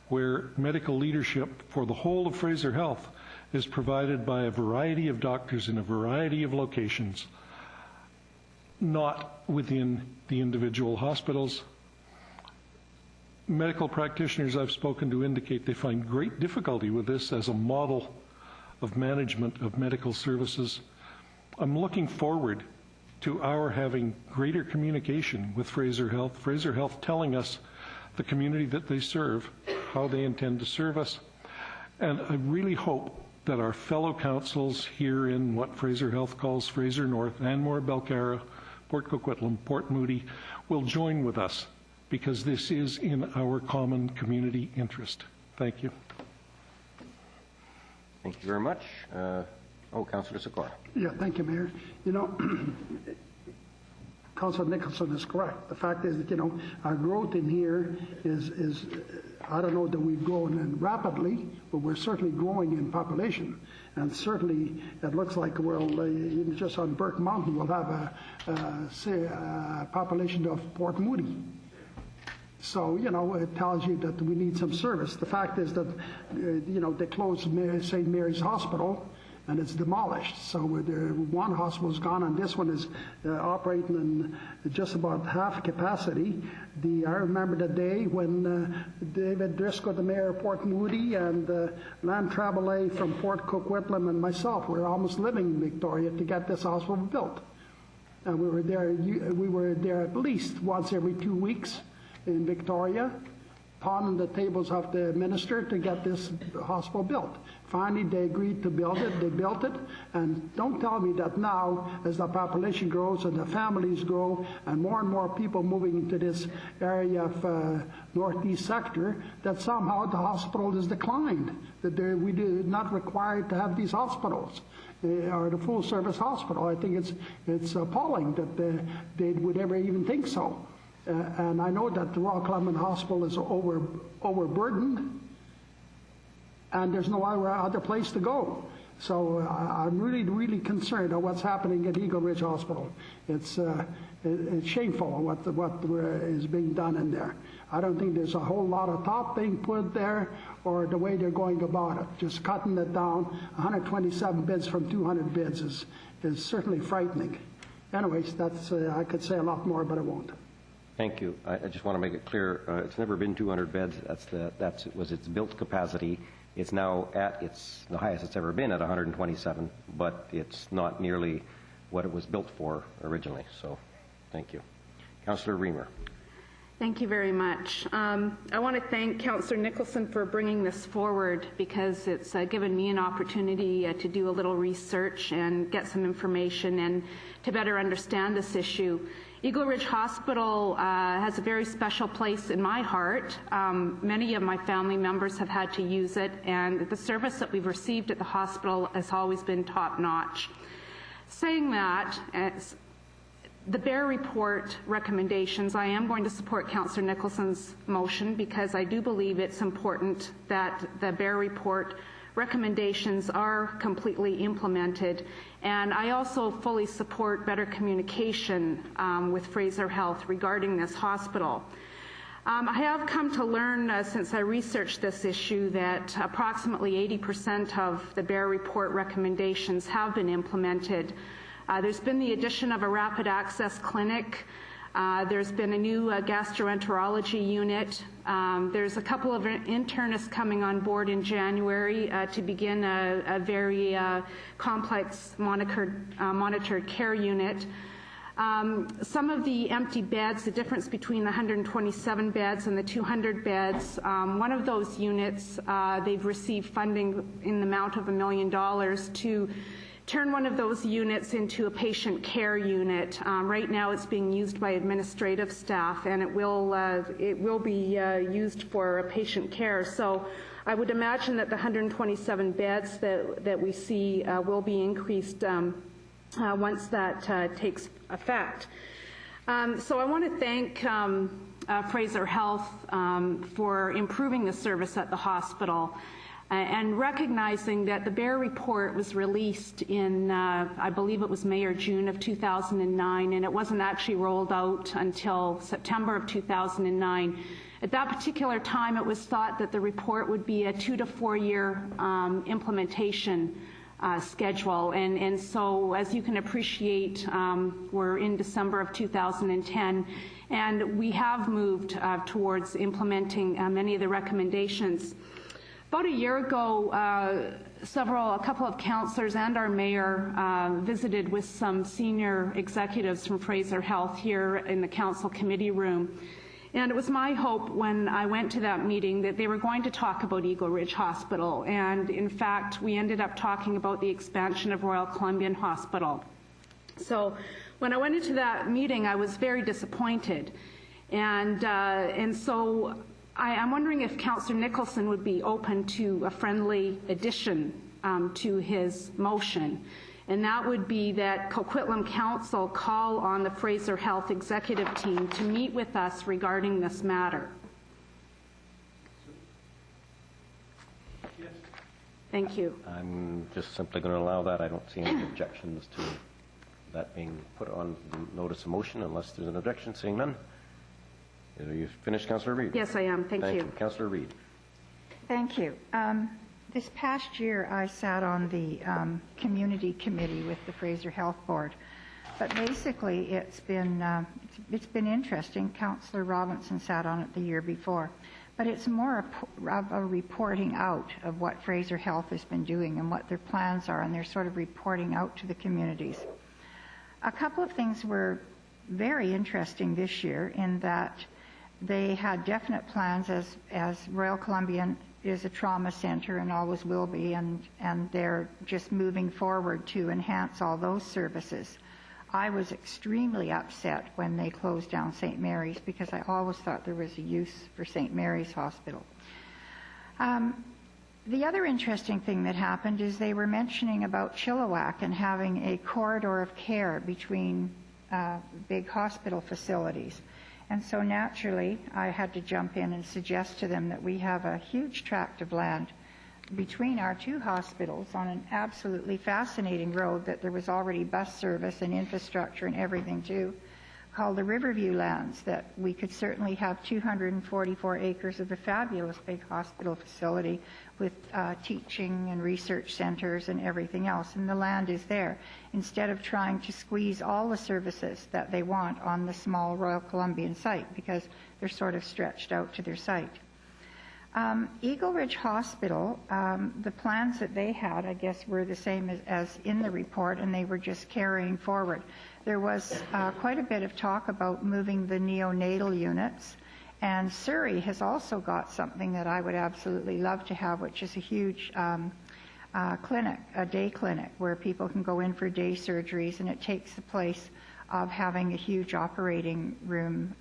where medical leadership for the whole of Fraser Health is provided by a variety of doctors in a variety of locations, not within the individual hospitals. Medical practitioners I've spoken to indicate they find great difficulty with this as a model of management of medical services. I'm looking forward to our having greater communication with Fraser Health telling us the community that they serve, how they intend to serve us. And I really hope that our fellow councils here in what Fraser Health calls Fraser North, Anmore, Belcarra, Port Coquitlam, Port Moody, will join with us, because this is in our common community interest. Thank you. Thank you very much. Councillor Sikora. Yeah, thank you, Mayor. You know, Councillor Nicholson is correct. The fact is that, you know, our growth in here is I don't know that we've grown in rapidly, but we're certainly growing in population. And certainly it looks like we'll, just on Burke Mountain, we'll have a population of Port Moody. So, you know, it tells you that we need some service. The fact is that, you know, they closed St. Mary's Hospital and it's demolished. So one hospital's gone and this one is operating in just about half capacity. I remember the day when David Driscoll, the mayor of Port Moody, and Lam Trabalay from Port Coquitlam and myself were almost living in Victoria to get this hospital built. And we were there at least once every 2 weeks in Victoria, pounding the tables of the minister to get this hospital built. Finally, they agreed to build it. They built it. And don't tell me that now, as the population grows and the families grow and more people moving into this area of northeast sector, that somehow the hospital has declined, that we are not required to have these hospitals. Or the full-service hospital. I think it's appalling that they would ever even think so. And I know that the Royal Clement Hospital is overburdened, and there's no other place to go. So I'm really concerned about what's happening at Eagle Ridge Hospital. It's shameful what is being done in there. I don't think there's a whole lot of thought being put there, or the way they're going about it. Just cutting it down, 127 beds from 200 beds is certainly frightening. Anyways, that's I could say a lot more, but I won't. Thank you. I just want to make it clear, it's never been 200 beds. That was its built capacity. It's now at the highest it's ever been at 127, but it's not nearly what it was built for originally. So thank you. Councillor Reamer. Thank you very much. I want to thank Councillor Nicholson for bringing this forward, because it's given me an opportunity to do a little research and get some information and to better understand this issue. Eagle Ridge Hospital has a very special place in my heart. Many of my family members have had to use it, and the service that we've received at the hospital has always been top-notch. Saying that, the Bear Report recommendations, I am going to support Councillor Nicholson's motion, because I do believe it's important that the Bear Report recommendations are completely implemented. And I also fully support better communication with Fraser Health regarding this hospital. I have come to learn since I researched this issue that approximately 80% of the Bear Report recommendations have been implemented. There's been the addition of a rapid access clinic. There's been a new gastroenterology unit. There's a couple of internists coming on board in January to begin a very complex monitored care unit. Some of the empty beds, the difference between the 127 beds and the 200 beds, one of those units, they've received funding in the amount of $1 million to turn one of those units into a patient care unit. Right now it's being used by administrative staff, and it will be used for patient care. So I would imagine that the 127 beds that we see will be increased once that takes effect. So I want to thank Fraser Health for improving the service at the hospital and recognizing that the Bear report was released in, I believe it was May or June of 2009, and it wasn't actually rolled out until September of 2009. At that particular time, it was thought that the report would be a 2 to 4 year implementation schedule. And so, as you can appreciate, we're in December of 2010, and we have moved towards implementing many of the recommendations. About a year ago, a couple of councillors and our mayor visited with some senior executives from Fraser Health here in the council committee room. And it was my hope when I went to that meeting that they were going to talk about Eagle Ridge Hospital. And in fact, we ended up talking about the expansion of Royal Columbian Hospital. So when I went into that meeting, I was very disappointed. And so I'm wondering if Councillor Nicholson would be open to a friendly addition to his motion. And that would be that Coquitlam Council call on the Fraser Health executive team to meet with us regarding this matter. Yes. Thank you. I'm just simply going to allow that. I don't see any objections to that being put on the notice of motion unless there's an objection. Seeing none. Are you finished, Councillor Reid? Yes, I am. Thank you. Councillor Reid. Thank you. This past year, I sat on the community committee with the Fraser Health Board, but basically it's been interesting. Councillor Robinson sat on it the year before, but it's more of a reporting out of what Fraser Health has been doing and what their plans are, and they're sort of reporting out to the communities. A couple of things were very interesting this year in that they had definite plans as Royal Columbian is a trauma center and always will be, and they're just moving forward to enhance all those services. I was extremely upset when they closed down St. Mary's because I always thought there was a use for St. Mary's Hospital. The other interesting thing that happened is they were mentioning about Chilliwack and having a corridor of care between big hospital facilities. And so naturally, I had to jump in and suggest to them that we have a huge tract of land between our two hospitals on an absolutely fascinating road that there was already bus service and infrastructure and everything to, called the Riverview lands, that we could certainly have 244 acres of a fabulous big hospital facility with teaching and research centers and everything else, and the land is there, instead of trying to squeeze all the services that they want on the small Royal Columbian site, because they're sort of stretched out to their site. Eagle Ridge Hospital, the plans that they had, I guess, were the same as in the report, and they were just carrying forward. There was quite a bit of talk about moving the neonatal units, and Surrey has also got something that I would absolutely love to have, which is a huge clinic, a day clinic, where people can go in for day surgeries, and it takes the place of having a huge operating room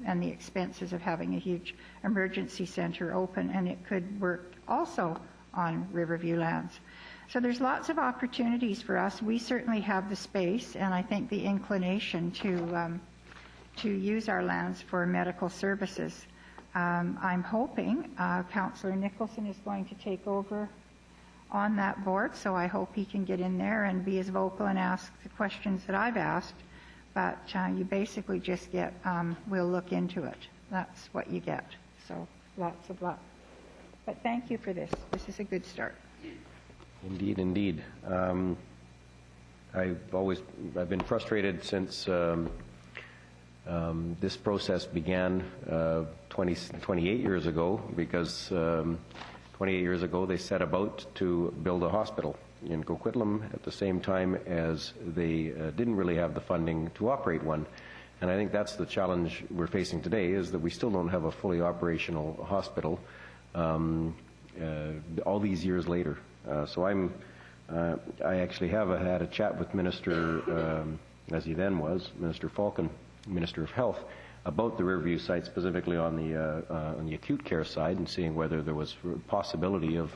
and the expenses of having a huge emergency center open, and it could work also on Riverview lands. So there's lots of opportunities for us. We certainly have the space and I think the inclination to use our lands for medical services. I'm hoping Councillor Nicholson is going to take over on that board, so I hope he can get in there and be as vocal and ask the questions that I've asked. But you basically just get, we'll look into it. That's what you get. So lots of luck. But thank you for this. This is a good start. Indeed, indeed. I've been frustrated since this process began 28 years ago, because 28 years ago they set about to build a hospital in Coquitlam at the same time as they didn't really have the funding to operate one. And I think that's the challenge we're facing today, is that we still don't have a fully operational hospital all these years later. So I'm I actually have had a chat with Minister, as he then was, Minister Falcon, Minister of Health, about the Riverview site, specifically on the acute care side, and seeing whether there was a possibility of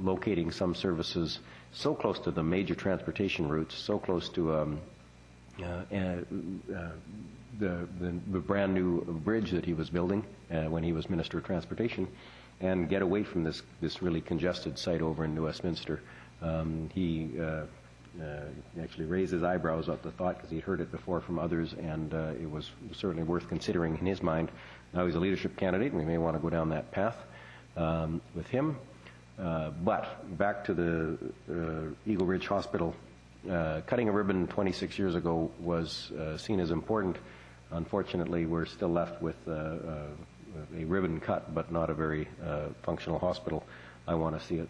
locating some services so close to the major transportation routes, so close to the brand new bridge that he was building when he was Minister of Transportation, and get away from this really congested site over in New Westminster. He actually raised his eyebrows at the thought, because he'd heard it before from others, and it was certainly worth considering in his mind. Now he's a leadership candidate, and we may want to go down that path with him. But back to the Eagle Ridge Hospital, cutting a ribbon 26 years ago was seen as important. Unfortunately, we're still left with a ribbon cut, but not a very functional hospital. I want to see it.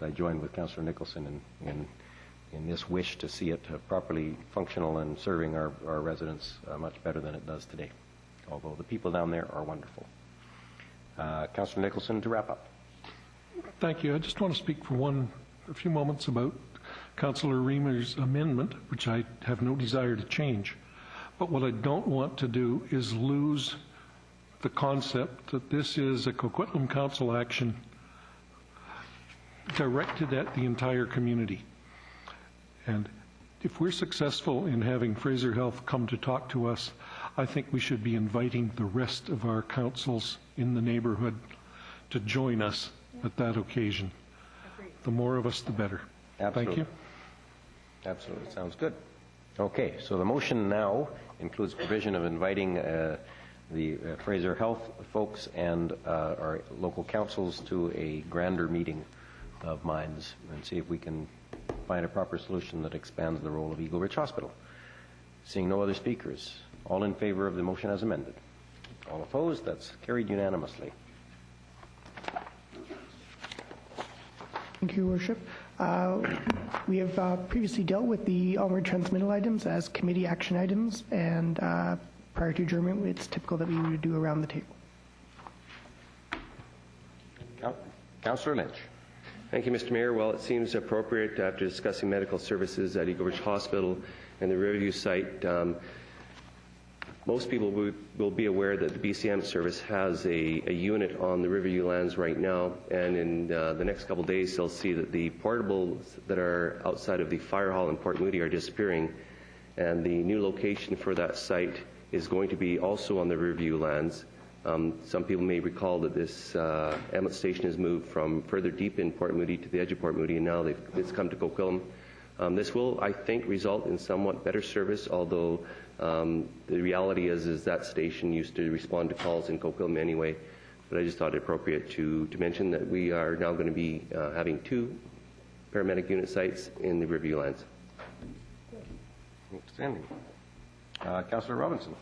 I joined with Councillor Nicholson in this wish to see it properly functional and serving our residents much better than it does today, although the people down there are wonderful. Councillor Nicholson, to wrap up. Thank you. I just want to speak for a few moments about Councillor Reamer's amendment, which I have no desire to change. But what I don't want to do is lose the concept that this is a Coquitlam Council action directed at the entire community. And if we're successful in having Fraser Health come to talk to us, I think we should be inviting the rest of our councils in the neighborhood to join us at that occasion. The more of us, the better. Absolutely. Thank you. Absolutely. Sounds good. Okay, so the motion now includes provision of inviting the Fraser Health folks and our local councils to a grander meeting of minds and see if we can find a proper solution that expands the role of Eagle Ridge Hospital. Seeing no other speakers, all in favor of the motion as amended? All opposed? That's carried unanimously. Thank you, Your Worship. We have previously dealt with the Onward transmittal items as committee action items, and prior to adjournment, it's typical that we would do around the table. Councillor Lynch. Thank you, Mr. Mayor. Well, it seems appropriate after discussing medical services at Eagle Ridge Hospital and the Riverview site. Most people will be aware that the BCM service has a unit on the Riverview lands right now, and in the next couple of days they'll see that the portables that are outside of the fire hall in Port Moody are disappearing, and the new location for that site is going to be also on the Riverview lands. Some people may recall that this Emmett Station has moved from further deep in Port Moody to the edge of Port Moody, and now it's come to Coquitlam. This will, I think, result in somewhat better service, although the reality is that station used to respond to calls in Coquitlam anyway. But I just thought it appropriate to mention that we are now going to be having 2 paramedic unit sites in the Riverview lands. Outstanding. Councillor Robinson.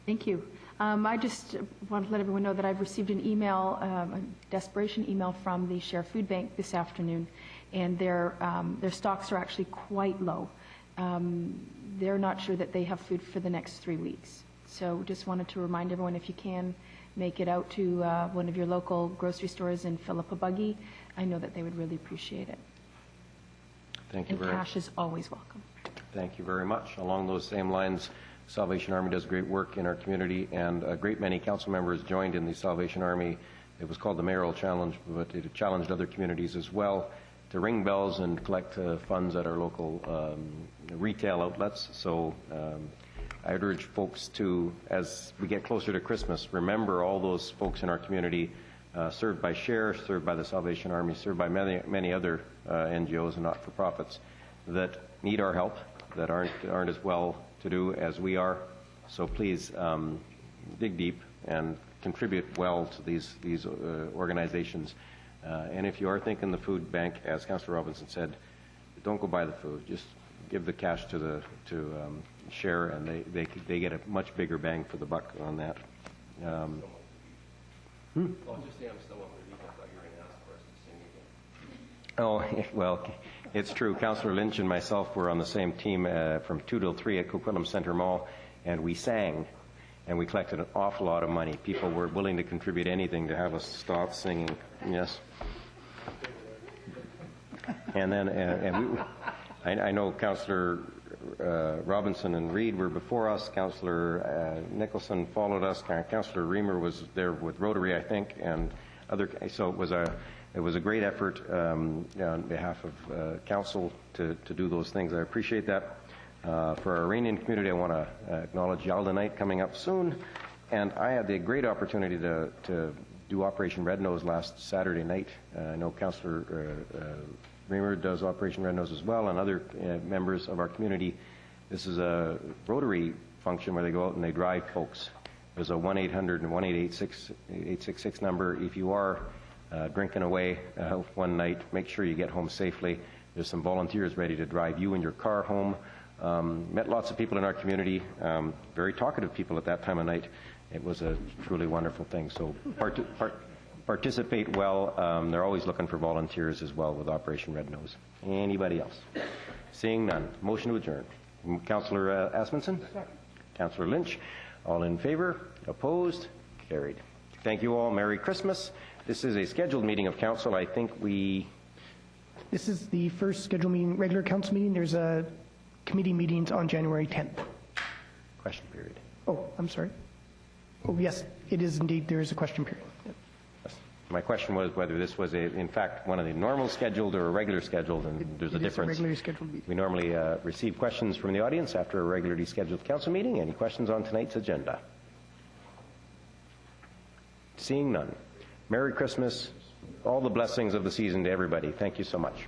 Thank you. I just want to let everyone know that I've received an email, a desperation email from the Share Food Bank this afternoon, and their stocks are actually quite low. They're not sure that they have food for the next 3 weeks. So just wanted to remind everyone, if you can make it out to one of your local grocery stores and fill up a buggy, I know that they would really appreciate it. Thank you very much. And cash is always welcome. Thank you very much. Along those same lines, Salvation Army does great work in our community, and a great many council members joined in the Salvation Army. It was called the Mayoral Challenge, but it challenged other communities as well to ring bells and collect funds at our local retail outlets. So I would urge folks to, as we get closer to Christmas, remember all those folks in our community served by Share, served by the Salvation Army, served by many other NGOs and not-for-profits that need our help, that aren't as well to do as we are. So please dig deep and contribute well to these organizations. And if you are thinking the food bank, as Councillor Robinson said, don't go buy the food. Just give the cash to Share, and they get a much bigger bang for the buck on that. I'll just say I'm still on the leave. I thought you were going to ask for us to sing again. Oh, well, it's true. Councillor Lynch and myself were on the same team from 2 till 3 at Coquitlam Centre Mall, and we sang, and we collected an awful lot of money. People were willing to contribute anything to have us stop singing. Yes. And then, I know Councillor Robinson and Reid were before us. Councillor Nicholson followed us. Councillor Reamer was there with Rotary, I think, and other. So it was a great effort on behalf of council to do those things. I appreciate that. For our Iranian community, I want to acknowledge Yalda Night coming up soon. And I had the great opportunity to do Operation Red Nose last Saturday night. I know Councillor Reamer does Operation Red Nose as well, and other members of our community. This is a Rotary function where they go out and they drive folks. There's a 1-800 and 1-866 number. If you are drinking away one night, make sure you get home safely. There's some volunteers ready to drive you and your car home. Met lots of people in our community, very talkative people at that time of night. It was a truly wonderful thing. So participate well. They're always looking for volunteers as well with Operation Red Nose. Anybody else? Seeing none. Motion to adjourn. Councillor Asmunsen? Councillor Lynch? All in favor? Opposed? Carried. Thank you all. Merry Christmas. This is a scheduled meeting of council. I think This is the first scheduled meeting, regular council meeting. There's a committee meetings on January 10th. Question period. Oh, I'm sorry. Oh, yes, it is indeed. There is a question period. Yep. My question was whether this was, in fact, one of the normal scheduled or a regular scheduled, and there's a difference. It's a regularly scheduled meeting. We normally receive questions from the audience after a regularly scheduled council meeting. Any questions on tonight's agenda? Seeing none. Merry Christmas. All the blessings of the season to everybody. Thank you so much.